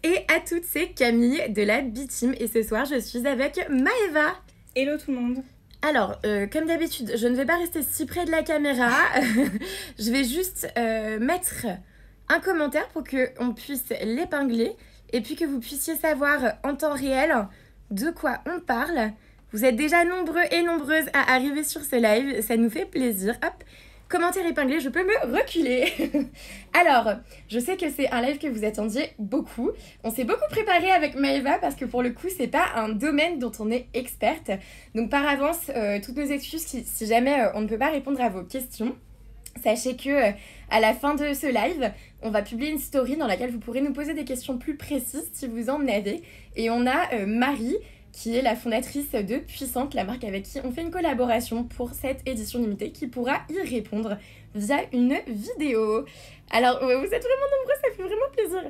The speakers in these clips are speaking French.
Et à toutes, c'est Camille de la B-Team et ce soir je suis avec Maëva. Hello tout le monde. Alors, comme d'habitude, je ne vais pas rester si près de la caméra, je vais juste mettre un commentaire pour qu'on puisse l'épingler et puis que vous puissiez savoir en temps réel de quoi on parle. Vous êtes déjà nombreux et nombreuses à arriver sur ce live, ça nous fait plaisir. Hop, commentaire épinglé, je peux me reculer. Alors, je sais que c'est un live que vous attendiez beaucoup. On s'est beaucoup préparé avec Maëva parce que pour le coup, c'est pas un domaine dont on est experte. Donc par avance, toutes nos excuses si jamais on ne peut pas répondre à vos questions. Sachez que à la fin de ce live, on va publier une story dans laquelle vous pourrez nous poser des questions plus précises si vous en avez. Et on a Marie, qui est la fondatrice de Puissante, la marque avec qui on fait une collaboration pour cette édition limitée, qui pourra y répondre via une vidéo. Alors, vous êtes vraiment nombreux, ça fait vraiment plaisir.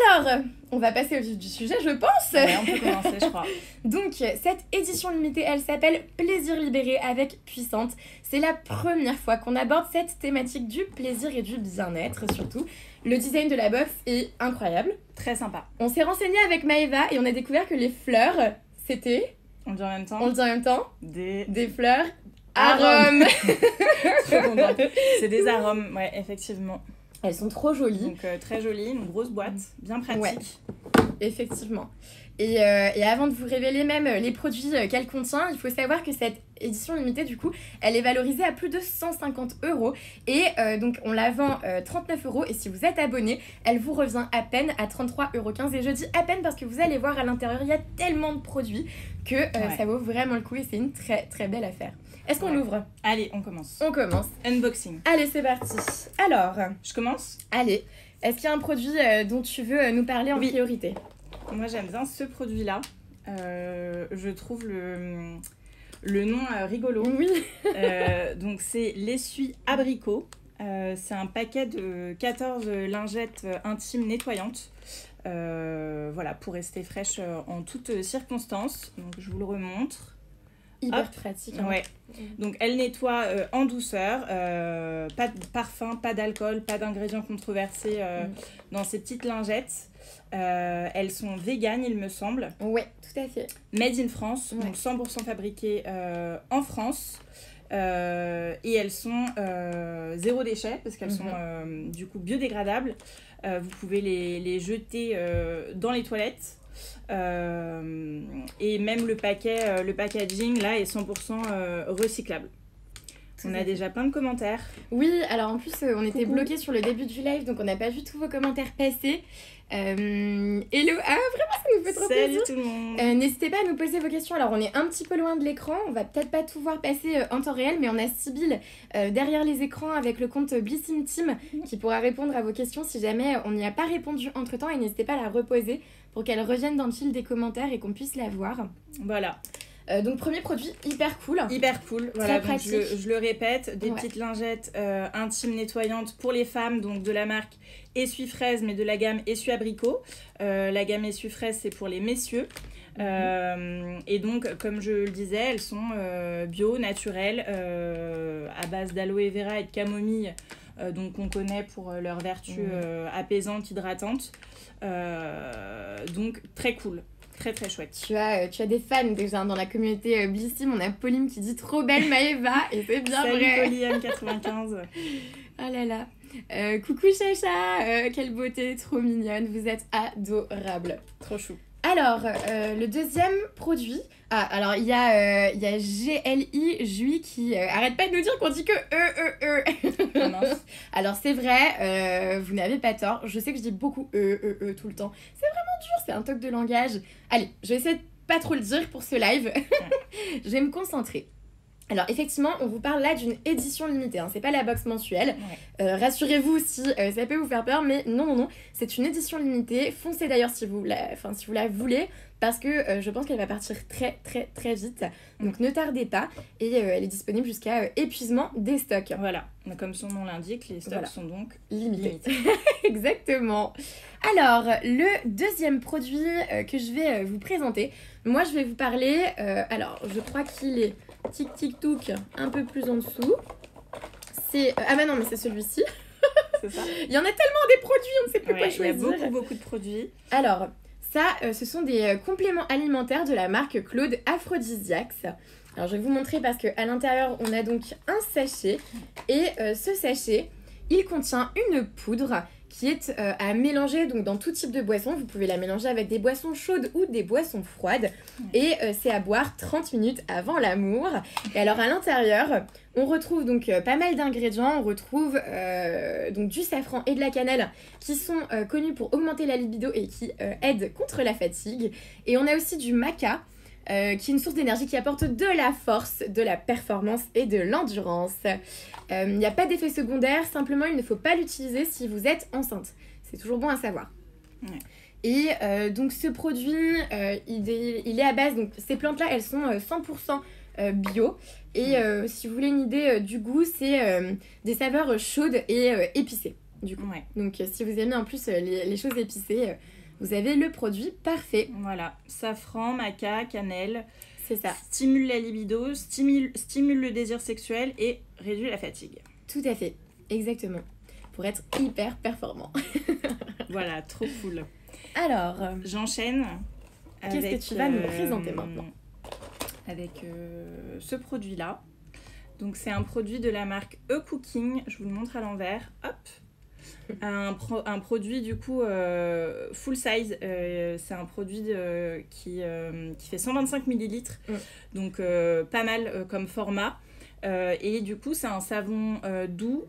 Alors, on va passer au vif du sujet, je pense. Ouais, on peut commencer, je crois. Donc, cette édition limitée, elle s'appelle Plaisir libéré avec Puissante. C'est la première fois qu'on aborde cette thématique du plaisir et du bien-être, surtout. Le design de la box est incroyable. Très sympa. On s'est renseigné avec Maëva et on a découvert que les fleurs, c'était... On le dit en même temps. On le dit en même temps. Des Fleurs arômes. Trop contente. C'est des arômes, ouais, effectivement. Elles sont trop jolies. Donc très jolies, une grosse boîte, bien pratique. Ouais, effectivement. Et avant de vous révéler même les produits qu'elle contient, il faut savoir que cette édition limitée, du coup, elle est valorisée à plus de 150 €. Et donc, on la vend 39 €. Et si vous êtes abonné, elle vous revient à peine à 33,15 €. Et je dis à peine parce que vous allez voir à l'intérieur, il y a tellement de produits que ça vaut vraiment le coup. Et c'est une très très belle affaire. Est-ce qu'on l'ouvre ? Allez, on commence. On commence. Unboxing. Allez, c'est parti. Alors, je commence ? Allez. Est-ce qu'il y a un produit dont tu veux nous parler en priorité ? Moi, j'aime bien ce produit-là. Je trouve le nom rigolo. Oui. Donc, c'est l'essuie abricot. C'est un paquet de 14 lingettes intimes nettoyantes. Voilà, pour rester fraîche en toutes circonstances. Donc, je vous le remontre. Hyper pratique. Hein. Ouais. Donc, elle nettoie en douceur. Pas de parfum, pas d'alcool, pas d'ingrédients controversés dans ces petites lingettes. Elles sont véganes, il me semble. Ouais, tout à fait. Made in France, donc 100% fabriquées en France. Et elles sont zéro déchet parce qu'elles sont du coup biodégradables. Vous pouvez les jeter dans les toilettes. Et même le packaging là est 100% recyclable. On a déjà plein de commentaires. Oui, alors en plus on était bloqués sur le début du live, donc on n'a pas vu tous vos commentaires passer. Hello, vraiment ça nous fait trop plaisir. Salut tout le monde. N'hésitez pas à nous poser vos questions. Alors on est un petit peu loin de l'écran, on va peut-être pas tout voir passer en temps réel, mais on a Sybille derrière les écrans avec le compte Blissim Team qui pourra répondre à vos questions si jamais on n'y a pas répondu entre temps, et n'hésitez pas à la reposer pour qu'elle revienne dans le fil des commentaires et qu'on puisse la voir. Voilà. Donc premier produit hyper cool. Hyper cool. Voilà, très donc pratique. je le répète, des petites lingettes intimes nettoyantes pour les femmes, donc de la marque Essuie Fraise, mais de la gamme Essuie Abricot. La gamme Essuie Fraise, c'est pour les messieurs. Et donc, comme je le disais, elles sont bio, naturelles, à base d'aloe vera et de camomille, donc on connaît pour leurs vertus apaisantes, hydratantes. Donc, très cool. Très très chouette. Tu as des fans déjà dans la communauté Blissim. On a Pauline qui dit trop belle Maëva et c'est bien Salut vrai. Pauline 95. Oh là là. Coucou Chacha, quelle beauté, trop mignonne. Vous êtes adorable. Trop chou. Alors, le deuxième produit. Ah, alors il y a GLI Jui qui arrête pas de nous dire qu'on dit que Ah mince. Alors c'est vrai, vous n'avez pas tort. Je sais que je dis beaucoup tout le temps. C'est vraiment dur, c'est un toc de langage. Allez, je vais essayer de pas trop le dire pour ce live. Je vais me concentrer. Alors effectivement, on vous parle là d'une édition limitée, hein. C'est pas la box mensuelle. Ouais. Rassurez-vous si ça peut vous faire peur, mais non, c'est une édition limitée. Foncez d'ailleurs si vous la voulez, parce que je pense qu'elle va partir très très très vite. Donc ne tardez pas, et elle est disponible jusqu'à épuisement des stocks. Voilà, comme son nom l'indique, les stocks sont donc limités. Exactement. Alors, le deuxième produit que je vais vous présenter, moi je vais vous parler, alors je crois qu'il est tic tic touk un peu plus en dessous. C'est... ah bah non, mais c'est celui-ci. C'est ça. Il y en a tellement des produits, on ne sait plus quoi Il y a choisir. beaucoup de produits. Alors, ça, ce sont des compléments alimentaires de la marque Claude Aphrodisiacs. Alors, je vais vous montrer parce qu'à l'intérieur, on a donc un sachet. Et ce sachet, il contient une poudre qui est à mélanger donc, dans tout type de boisson. Vous pouvez la mélanger avec des boissons chaudes ou des boissons froides. Et c'est à boire 30 minutes avant l'amour. Et alors, à l'intérieur, on retrouve donc pas mal d'ingrédients. On retrouve donc du safran et de la cannelle qui sont connus pour augmenter la libido et qui aident contre la fatigue. Et on a aussi du maca, qui est une source d'énergie qui apporte de la force, de la performance et de l'endurance. Il n'y a pas d'effet secondaire, simplement il ne faut pas l'utiliser si vous êtes enceinte. C'est toujours bon à savoir. Ouais. Et donc ce produit, il est à base, donc ces plantes-là, elles sont 100% bio. Et si vous voulez une idée du goût, c'est des saveurs chaudes et épicées, du coup. Ouais. Donc si vous aimez en plus les choses épicées, vous avez le produit parfait. Voilà, safran, maca, cannelle. C'est ça. Stimule la libido, stimule le désir sexuel et réduit la fatigue. Tout à fait, exactement. Pour être hyper performant. Voilà, trop cool. Alors, J'enchaîne. qu'est-ce que tu vas nous présenter maintenant? Avec ce produit-là. Donc c'est un produit de la marque E-Cooking. Je vous le montre à l'envers. Hop. Un produit du coup full size. C'est un produit qui fait 125 millilitres. Donc pas mal comme format. Et du coup c'est un savon doux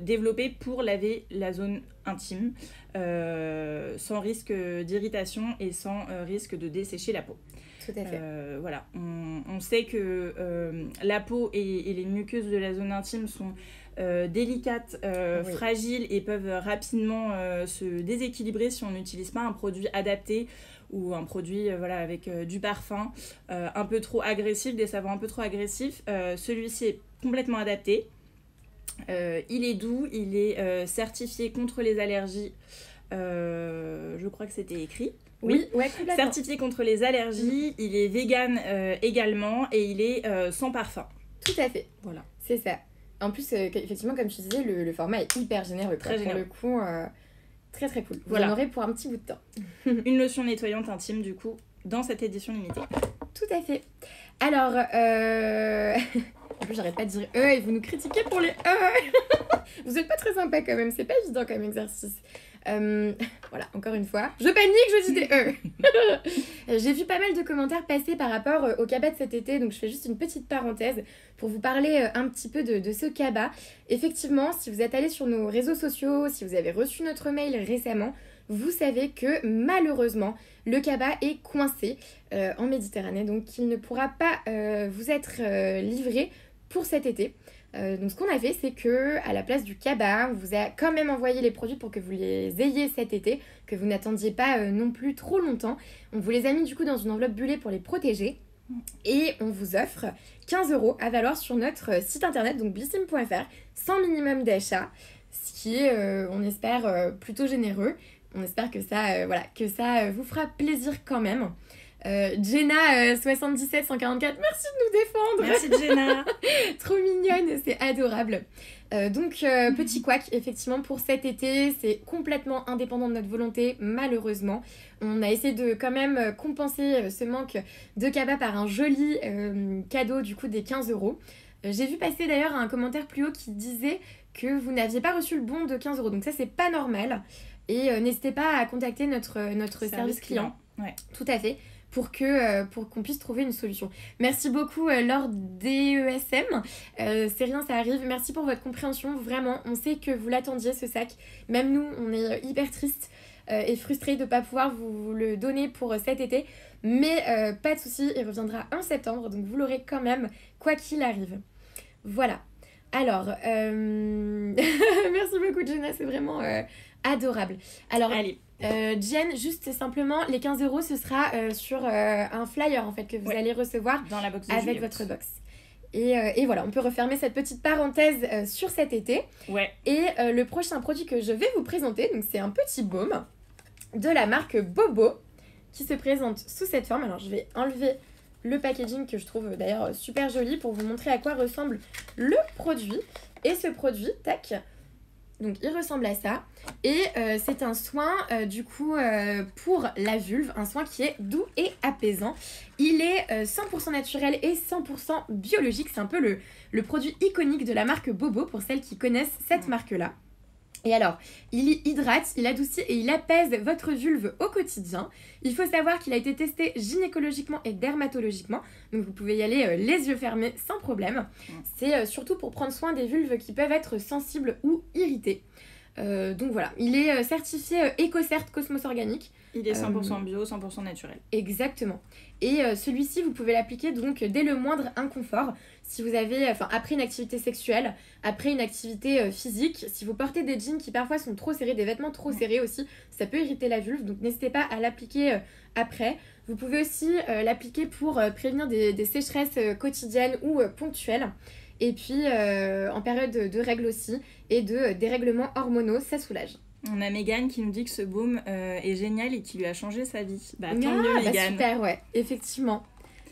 développé pour laver la zone intime sans risque d'irritation et sans risque de dessécher la peau. Tout à fait. Voilà, on sait que la peau et les muqueuses de la zone intime sont délicates, Oui. fragiles et peuvent rapidement se déséquilibrer si on n'utilise pas un produit adapté ou un produit voilà, avec du parfum un peu trop agressif, des savons un peu trop agressifs. Celui-ci est complètement adapté. Il est doux, il est certifié contre les allergies. Je crois que c'était écrit. Oui, ouais, complètement. Certifié contre les allergies, il est vegan également et il est sans parfum. Tout à fait, Voilà. c'est ça. En plus, effectivement, comme tu disais, le format est hyper généreux. Très Pour généreux. le coup, très très cool. Vous Voilà. en aurez pour un petit bout de temps. Une lotion nettoyante intime du coup dans cette édition limitée. Tout à fait. Alors, en plus, j'arrête pas de dire et vous nous critiquez pour les Vous êtes pas très sympa quand même, c'est pas évident comme exercice. Voilà, encore une fois. Je panique, je dis des J'ai vu pas mal de commentaires passer par rapport au cabas de cet été, donc je fais juste une petite parenthèse pour vous parler un petit peu de ce cabas. Effectivement, si vous êtes allé sur nos réseaux sociaux, si vous avez reçu notre mail récemment, vous savez que malheureusement, le cabas est coincé en Méditerranée, donc il ne pourra pas vous être livré pour cet été. Donc ce qu'on a fait, c'est que à la place du cabas, on vous a quand même envoyé les produits pour que vous les ayez cet été, que vous n'attendiez pas non plus trop longtemps. On vous les a mis du coup dans une enveloppe bullée pour les protéger. Et on vous offre 15 € à valoir sur notre site internet, donc blissim.fr, sans minimum d'achat, ce qui est, on espère, plutôt généreux. On espère que ça, vous fera plaisir quand même. Jenna 77 144, merci de nous défendre. Merci Jenna. Trop mignonne, c'est adorable. Donc petit couac, effectivement pour cet été, c'est complètement indépendant de notre volonté, malheureusement. On a essayé de quand même compenser ce manque de cabas par un joli cadeau du coup des 15 €. J'ai vu passer d'ailleurs un commentaire plus haut qui disait que vous n'aviez pas reçu le bon de 15 €, donc ça c'est pas normal. Et n'hésitez pas à contacter notre service client. Ouais. Tout à fait. Pour qu'on puisse trouver une solution. Merci beaucoup Laure DESM. C'est rien, ça arrive. Merci pour votre compréhension. Vraiment, on sait que vous l'attendiez ce sac. Même nous, on est hyper tristes et frustrés de ne pas pouvoir vous le donner pour cet été. Mais pas de souci, il reviendra en septembre. Donc vous l'aurez quand même, quoi qu'il arrive. Voilà. Alors, merci beaucoup Jenna, c'est vraiment adorable. Alors, Allez. Jen, juste simplement, les 15 € ce sera sur un flyer en fait que vous allez recevoir dans la box de avec Juliette. votre box. Et voilà, on peut refermer cette petite parenthèse sur cet été. Ouais. Et le prochain produit que je vais vous présenter, donc c'est un petit baume de la marque Bobo qui se présente sous cette forme. Alors je vais enlever le packaging que je trouve d'ailleurs super joli pour vous montrer à quoi ressemble le produit. Et ce produit, tac, Donc il ressemble à ça. Et c'est un soin du coup pour la vulve, un soin qui est doux et apaisant. Il est 100% naturel et 100% biologique. C'est un peu le produit iconique de la marque Bobo pour celles qui connaissent cette marque-là. Et alors, il hydrate, il adoucit et il apaise votre vulve au quotidien. Il faut savoir qu'il a été testé gynécologiquement et dermatologiquement, donc vous pouvez y aller les yeux fermés sans problème. C'est surtout pour prendre soin des vulves qui peuvent être sensibles ou irritées. Donc voilà, il est certifié EcoCert Cosmos Organique. Il est 100% bio, 100% naturel. Exactement. Et celui-ci, vous pouvez l'appliquer donc dès le moindre inconfort. Si vous avez, après une activité sexuelle, après une activité physique, si vous portez des jeans qui parfois sont trop serrés, des vêtements trop serrés aussi, ça peut irriter la vulve. Donc n'hésitez pas à l'appliquer après. Vous pouvez aussi l'appliquer pour prévenir des sécheresses quotidiennes ou ponctuelles. Et puis en période de règles aussi et de dérèglements hormonaux, ça soulage. On a Mégane qui nous dit que ce baume est génial et qui lui a changé sa vie. Bah tant mieux Mégane. Super, ouais, effectivement.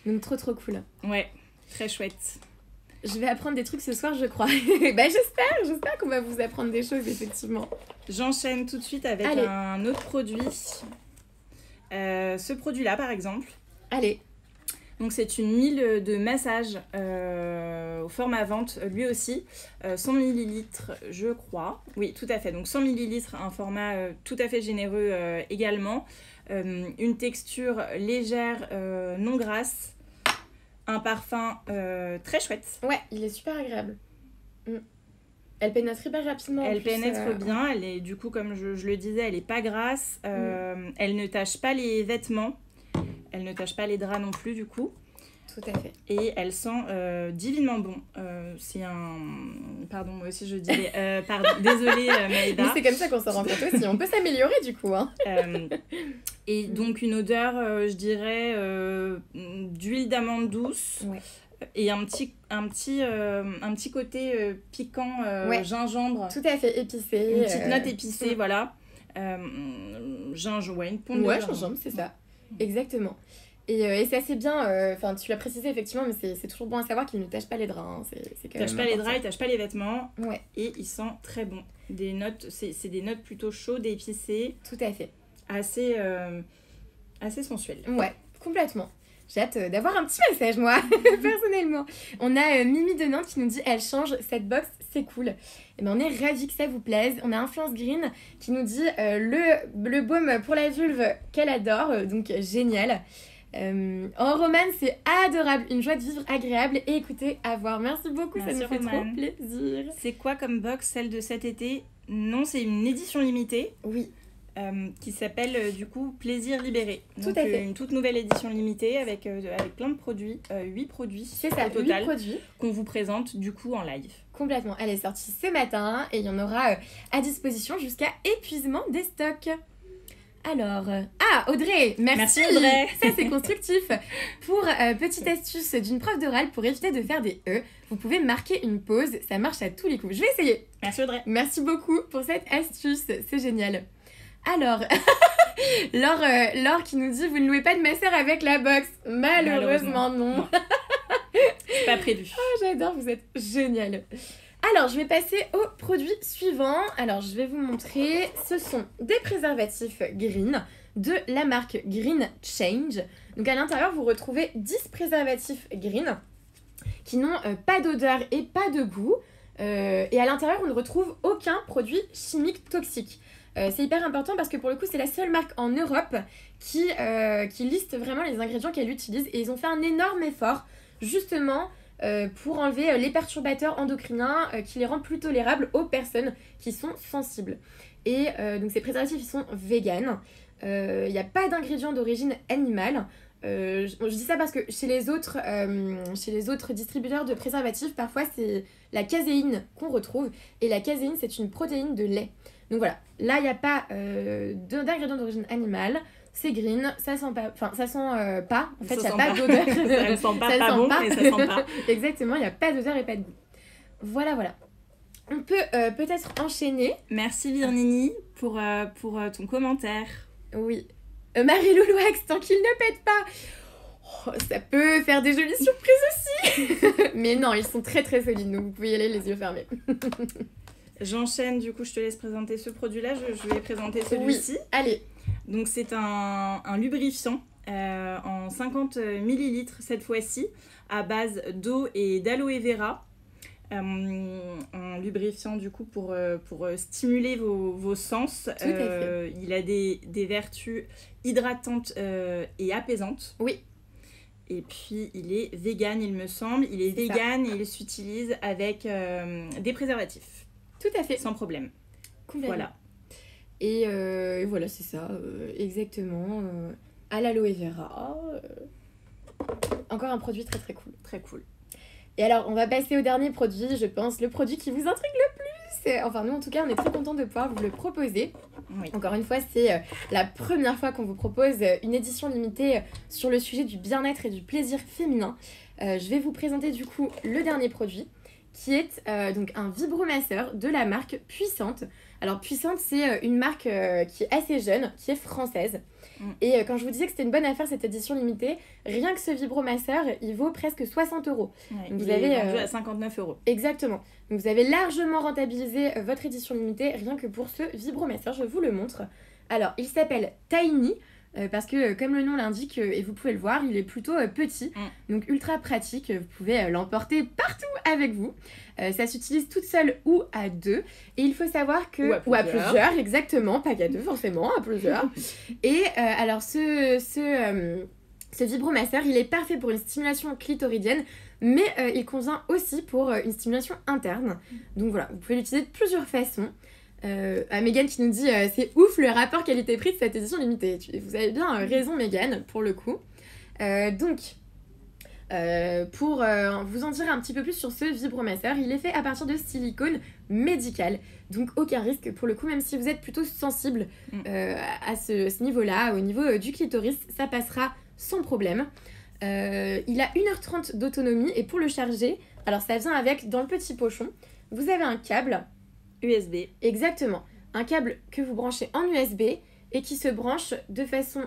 Donc trop cool. Ouais, très chouette. Je vais apprendre des trucs ce soir, je crois. Bah j'espère qu'on va vous apprendre des choses, effectivement. J'enchaîne tout de suite avec un autre produit. Ce produit-là, par exemple. Allez. Donc c'est une huile de massage au format vente, lui aussi, 100 ml je crois. Oui, tout à fait, donc 100 ml, un format tout à fait généreux également. Une texture légère, non grasse, un parfum très chouette. Ouais, il est super agréable. Elle pénètre hyper rapidement. Elle pénètre bien, elle est, du coup, comme je le disais, elle n'est pas grasse, elle ne tache pas les vêtements. Elle ne tache pas les draps non plus, du coup. Tout à fait. Et elle sent divinement bon. C'est un... Pardon, moi aussi je dis... Pardon, désolée Maïda. Mais c'est comme ça qu'on s'en rend compte aussi. On peut s'améliorer, du coup. Hein. Et donc une odeur, je dirais, d'huile d'amande douce. Ouais. Et un petit côté piquant, gingembre. Tout à fait, épicé. Une petite note épicée, voilà. Gingembre, une pointe de gingembre, c'est ça. Exactement. Et c'est assez bien, tu l'as précisé effectivement, mais c'est toujours bon à savoir qu'il ne tâche pas les draps. Hein. C'est quand tâche même pas important. les draps, il tâche pas les vêtements. Ouais. Et il sent très bon. Des notes, c'est des notes plutôt chaudes et épicées. Tout à fait. Assez sensuelles. Ouais, complètement. J'ai hâte d'avoir un petit message, moi, personnellement. On a Mimi de Nantes qui nous dit « Elle change, cette box, c'est cool ». Et ben on est ravis que ça vous plaise. On a Influence Green qui nous dit le baume pour la vulve qu'elle adore, donc génial. En romane, c'est adorable, une joie de vivre agréable et écoutez, à voir. Merci beaucoup, ça nous fait trop plaisir. C'est quoi comme box, celle de cet été? Non, c'est une édition limitée. Oui. Qui s'appelle du coup Plaisir Libéré. Tout à fait. Une toute nouvelle édition limitée avec plein de produits, 8 produits c'est ça, au total, 8 produits qu'on vous présente du coup en live. Complètement, elle est sortie ce matin et il y en aura à disposition jusqu'à épuisement des stocks. Alors, Audrey, merci Audrey. Ça c'est constructif. Pour petite astuce d'une prof d'oral pour éviter de faire des E, vous pouvez marquer une pause, ça marche à tous les coups. Je vais essayer. Merci Audrey. Merci beaucoup pour cette astuce, c'est génial. Alors, Laure qui nous dit « Vous ne louez pas de masseur avec la box ?» Malheureusement non. C'est pas prévu. Oh, j'adore, vous êtes génial. Alors, je vais passer au produit suivant. Alors, je vais vous montrer. Ce sont des préservatifs Green de la marque Green Change. Donc, à l'intérieur, vous retrouvez 10 préservatifs Green qui n'ont pas d'odeur et pas de goût. Et à l'intérieur, on ne retrouve aucun produit chimique toxique. C'est hyper important parce que pour le coup, c'est la seule marque en Europe qui liste vraiment les ingrédients qu'elle utilise. Et ils ont fait un énorme effort, justement, pour enlever les perturbateurs endocriniens qui les rendent plus tolérables aux personnes qui sont sensibles. Et donc ces préservatifs, ils sont véganes. Il n'y a pas d'ingrédients d'origine animale. Je dis ça parce que chez les autres distributeurs de préservatifs, parfois c'est la caséine qu'on retrouve. Et la caséine, c'est une protéine de lait. Donc voilà, là il n'y a pas d'ingrédients d'origine animale. C'est green, ça sent pas, en fait il n'y a pas d'odeur. Ça ne sent pas bon, mais ça sent pas. Exactement, il n'y a pas d'odeur et pas de goût. Voilà. On peut peut-être enchaîner. Merci Virnini pour ton commentaire. Oui. Marie-Loulouax, tant qu'il ne pète pas. Oh, ça peut faire des jolies surprises aussi. Mais non, ils sont très très solides, donc vous pouvez y aller les yeux fermés. J'enchaîne, du coup, je te laisse présenter ce produit-là. Je vais présenter celui-ci. Oui, allez. Donc, c'est un lubrifiant en 50 millilitres cette fois-ci, à base d'eau et d'aloe vera. Un lubrifiant, du coup, pour stimuler vos sens. Tout à fait. Il a des vertus hydratantes et apaisantes. Oui. Et puis, il est vegan, il me semble. Il est vegan et il s'utilise avec des préservatifs. Tout à fait. Sans problème. Voilà. Et voilà, c'est ça, exactement. À l'aloe vera. Encore un produit très très cool. Très cool. Et alors, on va passer au dernier produit, je pense, le produit qui vous intrigue le plus. Enfin, nous, en tout cas, on est très contents de pouvoir vous le proposer. Oui. Encore une fois, c'est la première fois qu'on vous propose une édition limitée sur le sujet du bien-être et du plaisir féminin. Je vais vous présenter du coup le dernier produit, qui est donc un vibromasseur de la marque Puissante. Alors Puissante, c'est une marque qui est assez jeune, qui est française. Et quand je vous disais que c'était une bonne affaire cette édition limitée, rien que ce vibromasseur, il vaut presque 60 €. Ouais, donc vous avez vendu à 59 €. Exactement. Donc vous avez largement rentabilisé votre édition limitée rien que pour ce vibromasseur, je vous le montre. Alors il s'appelle Tiny. Parce que comme le nom l'indique, et vous pouvez le voir, il est plutôt petit, donc ultra pratique, vous pouvez l'emporter partout avec vous. Ça s'utilise toute seule ou à deux, et il faut savoir que... Ou à plusieurs, exactement, pas qu'à deux forcément, à plusieurs. Et alors ce vibromasseur, il est parfait pour une stimulation clitoridienne, mais il convient aussi pour une stimulation interne. Donc voilà, vous pouvez l'utiliser de plusieurs façons. À Megan qui nous dit c'est ouf le rapport qualité-prix de cette édition limitée. Vous avez bien raison Megan pour le coup. Donc pour vous en dire un petit peu plus sur ce vibromasseur, il est fait à partir de silicone médical, donc aucun risque pour le coup, même si vous êtes plutôt sensible à ce niveau-là, au niveau du clitoris, ça passera sans problème. Il a 1h30 d'autonomie et pour le charger, alors ça vient avec dans le petit pochon, vous avez un câble USB. Exactement. Un câble que vous branchez en USB et qui se branche de façon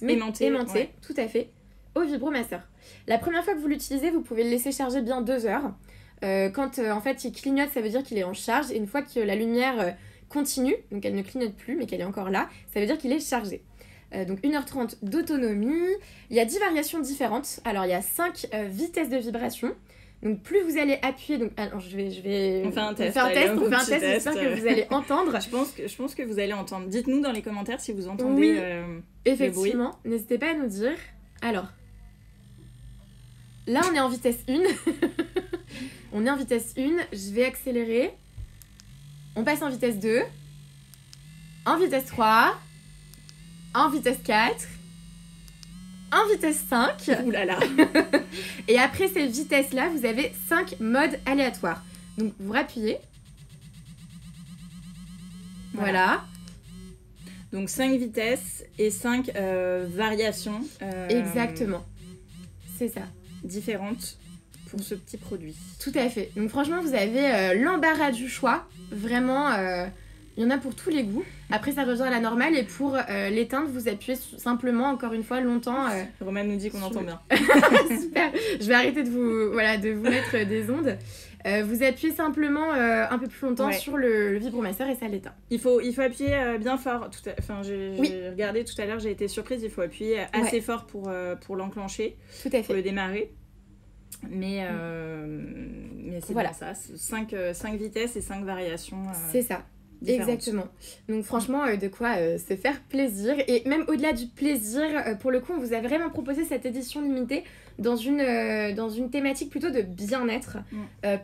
aimantée, ouais. Tout à fait, au vibromasseur. La première fois que vous l'utilisez, vous pouvez le laisser charger bien 2 heures. Quand en fait il clignote, ça veut dire qu'il est en charge. Et une fois que la lumière continue, donc elle ne clignote plus mais qu'elle est encore là, ça veut dire qu'il est chargé. Donc 1h30 d'autonomie. Il y a 10 variations différentes. Alors il y a 5 vitesses de vibration. Donc plus vous allez appuyer, donc alors je vais on fait un test, j'espère que vous allez entendre. Je pense que vous allez entendre. Dites-nous dans les commentaires si vous entendez effectivement, n'hésitez pas à nous dire. Alors, là on est en vitesse 1. On est en vitesse 1, je vais accélérer. On passe en vitesse 2. En vitesse 3. En vitesse 4. En vitesse 5. Ouh là là. Et après ces vitesses-là, vous avez 5 modes aléatoires. Donc vous rappuyez. Voilà. Donc 5 vitesses et 5 variations. Exactement. C'est ça. Différentes pour ce petit produit. Tout à fait. Donc franchement, vous avez l'embarras du choix. Vraiment, il y en a pour tous les goûts. Après, ça revient à la normale. Et pour l'éteindre, vous appuyez simplement, encore une fois, longtemps. Romain nous dit qu'on entend bien. Super. Je vais arrêter de vous mettre des ondes. Vous appuyez simplement un peu plus longtemps sur le vibromasseur et ça l'éteint. Il faut appuyer bien fort. J'ai regardé tout à l'heure, j'ai été surprise. Il faut appuyer assez fort pour l'enclencher. Tout à fait. Pour le démarrer. Mais c'est bien ça. 5 vitesses et 5 variations. C'est ça. Différentes. Exactement. Donc franchement, de quoi se faire plaisir. Et même au-delà du plaisir, pour le coup, on vous a vraiment proposé cette édition limitée dans une thématique plutôt de bien-être.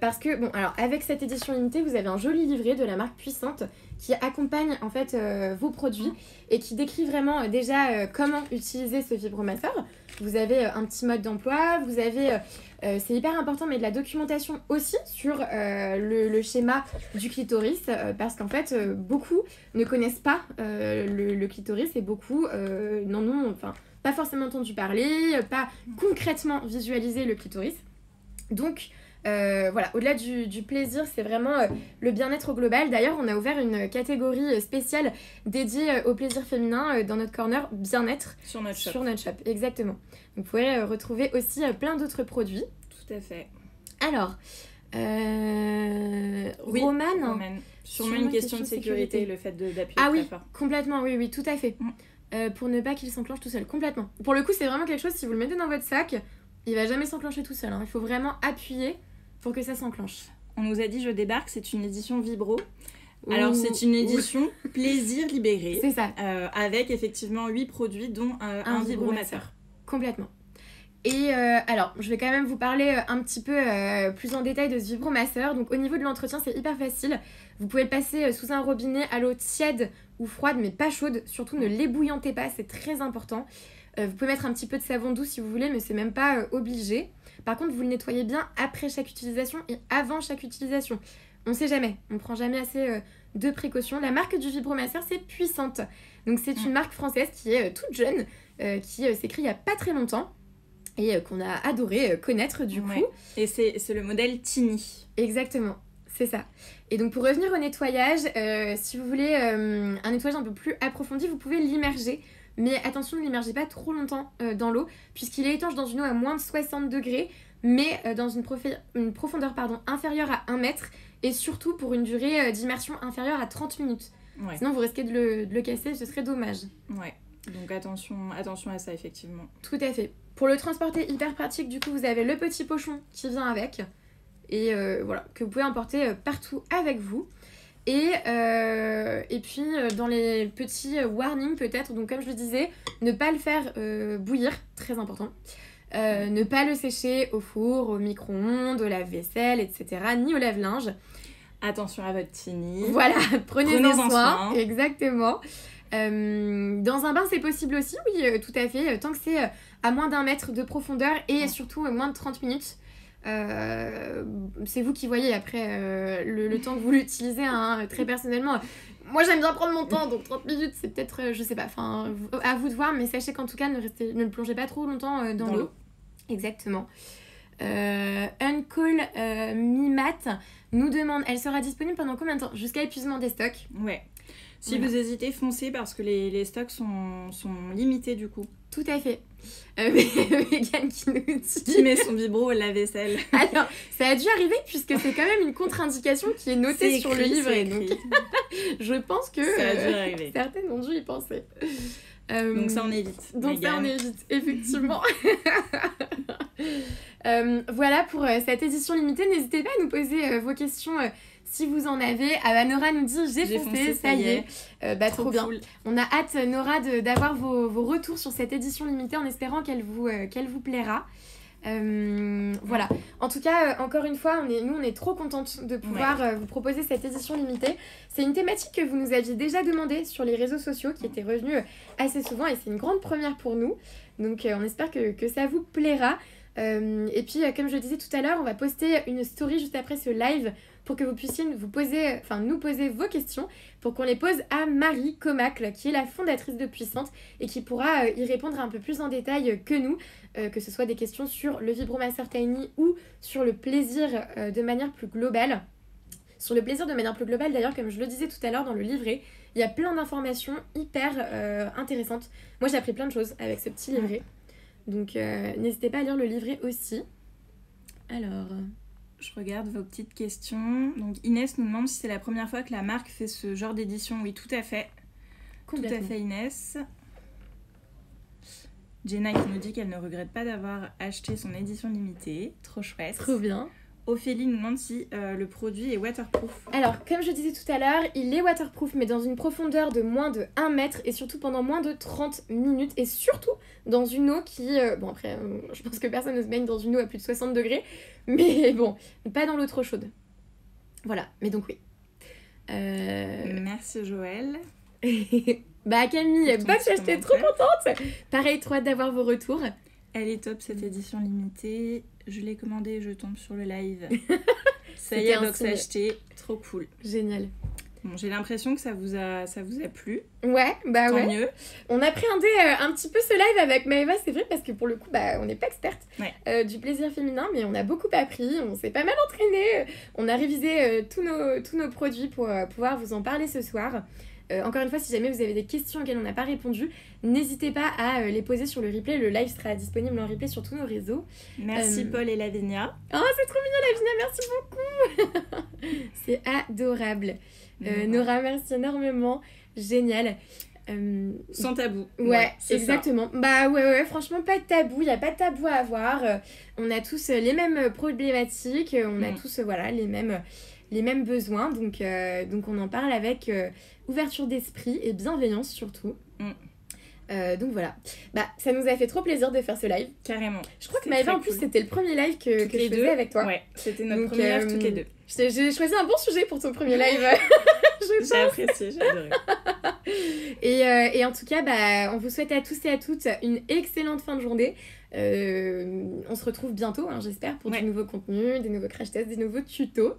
Parce que, bon, alors avec cette édition limitée, vous avez un joli livret de la marque Puissante qui accompagne en fait vos produits et qui décrit vraiment déjà comment utiliser ce vibromasseur. Vous avez un petit mode d'emploi, vous avez, c'est hyper important, mais de la documentation aussi sur le schéma du clitoris, parce qu'en fait, beaucoup ne connaissent pas le clitoris et beaucoup n'en ont pas forcément entendu parler, pas concrètement visualiser le clitoris. Donc, voilà, au-delà du plaisir, c'est vraiment le bien-être au global. D'ailleurs, on a ouvert une catégorie spéciale dédiée au plaisir féminin dans notre corner bien-être sur notre shop. Exactement. Vous pourrez retrouver aussi plein d'autres produits. Tout à fait. Alors, Oui, Romane. Sûrement une question de sécurité, le fait d'appuyer très fort. Complètement, oui, tout à fait. Pour ne pas qu'il s'enclenche tout seul, complètement. Pour le coup, c'est vraiment quelque chose, si vous le mettez dans votre sac, il va jamais s'enclencher tout seul. Hein. Il faut vraiment appuyer pour que ça s'enclenche. On nous a dit Je débarque, c'est une édition vibro. Alors, c'est une édition plaisir libéré. C'est ça. Avec effectivement 8 produits, dont un vibromasseur. Complètement. Et alors, je vais quand même vous parler un petit peu plus en détail de ce vibromasseur. Donc, au niveau de l'entretien, c'est hyper facile. Vous pouvez le passer sous un robinet à l'eau tiède ou froide, mais pas chaude. Surtout, ne l'ébouillantez pas, c'est très important. Vous pouvez mettre un petit peu de savon doux si vous voulez, mais c'est même pas obligé. Par contre, vous le nettoyez bien après chaque utilisation et avant chaque utilisation. On sait jamais, on prend jamais assez de précautions. La marque du vibromasseur, c'est Puissante. Donc, c'est une marque française qui est toute jeune, qui s'écrit il y a pas très longtemps. Et qu'on a adoré connaître du coup. Et c'est le modèle Tiny. Exactement, c'est ça. Et donc pour revenir au nettoyage, si vous voulez un nettoyage un peu plus approfondi, vous pouvez l'immerger. Mais attention, ne l'immergez pas trop longtemps dans l'eau, puisqu'il est étanche dans une eau à moins de 60 degrés, mais dans une profondeur inférieure à 1 mètre, et surtout pour une durée d'immersion inférieure à 30 minutes. Sinon vous risquez de le casser, ce serait dommage. Ouais, donc attention à ça effectivement. Tout à fait. Pour le transporter, hyper pratique, du coup, vous avez le petit pochon qui vient avec. Et voilà, que vous pouvez emporter partout avec vous. Et puis, dans les petits warnings, peut-être, donc comme je le disais, ne pas le faire bouillir, très important. Ne pas le sécher au four, au micro-ondes, au lave-vaisselle, etc., ni au lave-linge. Attention à votre tini. Voilà, prenez-en soin. Exactement. Dans un bain, c'est possible aussi, oui, tout à fait, tant que c'est à moins d'1 mètre de profondeur et surtout moins de 30 minutes. C'est vous qui voyez après le temps que vous l'utilisez, hein, très personnellement. Moi, j'aime bien prendre mon temps, donc 30 minutes, c'est peut-être, je sais pas, enfin, à vous de voir, mais sachez qu'en tout cas, ne le plongez pas trop longtemps dans l'eau. Exactement. Uncall Mimat nous demande, elle sera disponible pendant combien de temps? Jusqu'à épuisement des stocks. Ouais. Si vous hésitez, foncez parce que les stocks sont limités du coup. Tout à fait. Mégane qui nous dit... Qui met son vibro au lave-vaisselle. Alors, ça a dû arriver puisque c'est quand même une contre-indication qui est notée sur le livret. Donc, je pense que ça a dû arriver. Certaines ont dû y penser. Donc ça, on évite. Donc ça, on évite, effectivement. Voilà pour cette édition limitée. N'hésitez pas à nous poser vos questions... si vous en avez, Nora nous dit j'ai foncé, ça y est. Trop bien. Cool. On a hâte, Nora, d'avoir vos retours sur cette édition limitée en espérant qu'elle vous plaira. Voilà. En tout cas, encore une fois, on est trop contentes de pouvoir vous proposer cette édition limitée. C'est une thématique que vous nous aviez déjà demandé sur les réseaux sociaux, qui était revenue assez souvent et c'est une grande première pour nous. Donc on espère que ça vous plaira. Et puis, comme je le disais tout à l'heure, on va poster une story juste après ce live pour que vous puissiez nous poser vos questions, pour qu'on les pose à Marie Comacle, qui est la fondatrice de Puissante et qui pourra y répondre un peu plus en détail que nous, que ce soit des questions sur le vibromasseur Tiny ou sur le plaisir de manière plus globale. Sur le plaisir de manière plus globale, d'ailleurs, comme je le disais tout à l'heure dans le livret, il y a plein d'informations hyper intéressantes. Moi, j'ai appris plein de choses avec ce petit livret. Donc, n'hésitez pas à lire le livret aussi. Alors... Je regarde vos petites questions. Donc Inès nous demande si c'est la première fois que la marque fait ce genre d'édition. Oui, tout à fait. Tout à fait, Inès. Jenna qui nous dit qu'elle ne regrette pas d'avoir acheté son édition limitée. Trop chouette. Trop bien. Ophélie nous demande si le produit est waterproof. Alors, comme je disais tout à l'heure, il est waterproof, mais dans une profondeur de moins de 1 mètre et surtout pendant moins de 30 minutes. Et surtout dans une eau qui... bon, après, je pense que personne ne se baigne dans une eau à plus de 60 degrés. Mais bon, pas dans l'eau trop chaude. Voilà, mais donc oui. Merci Joël. Camille, box j'étais trop contente. Pareil, trop hâte d'avoir vos retours. Elle est top cette édition limitée. Je l'ai commandée, je tombe sur le live. Ça y est, box acheté. Trop cool. Génial. Bon, j'ai l'impression que ça vous a plu. Ouais, Tant mieux. On appréhendait un petit peu ce live avec Maëva, c'est vrai, parce que pour le coup, on n'est pas experte du plaisir féminin, mais on a beaucoup appris, on s'est pas mal entraîné, on a révisé tous nos produits pour pouvoir vous en parler ce soir. Encore une fois, si jamais vous avez des questions auxquelles on n'a pas répondu, n'hésitez pas à les poser sur le replay. Le live sera disponible en replay sur tous nos réseaux. Merci Paul et Lavinia. Oh, c'est trop mignon, Lavinia, merci beaucoup. C'est adorable. Nora, merci énormément. Génial. Sans tabou. Ouais, exactement. Ça. Bah ouais, franchement, pas de tabou. Il n'y a pas de tabou à avoir. On a tous les mêmes problématiques. On a tous les mêmes besoins. Donc on en parle avec ouverture d'esprit et bienveillance surtout. Donc voilà. Bah, ça nous a fait trop plaisir de faire ce live. Carrément. Je crois que Maëva, en plus, c'était le premier live que je faisais avec toi. Ouais, c'était notre premier live toutes les deux. J'ai choisi un bon sujet pour ton premier live. J'ai apprécié, j'ai adoré. Et en tout cas, bah, on vous souhaite à tous et à toutes une excellente fin de journée. On se retrouve bientôt, hein, j'espère, pour du nouveau contenu, des nouveaux crash tests, des nouveaux tutos.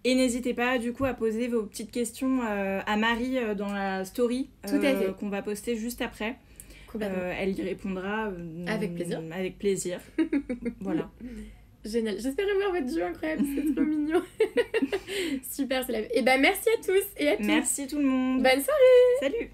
Et n'hésitez pas du coup à poser vos petites questions à Marie dans la story qu'on va poster juste après. Elle y répondra avec plaisir. Avec plaisir. Voilà. Génial. J'espère voir votre duo incroyable, c'est trop mignon. Super, c'est la vie. Et bah merci à tous et à toutes. Merci tout le monde. Bonne soirée. Salut.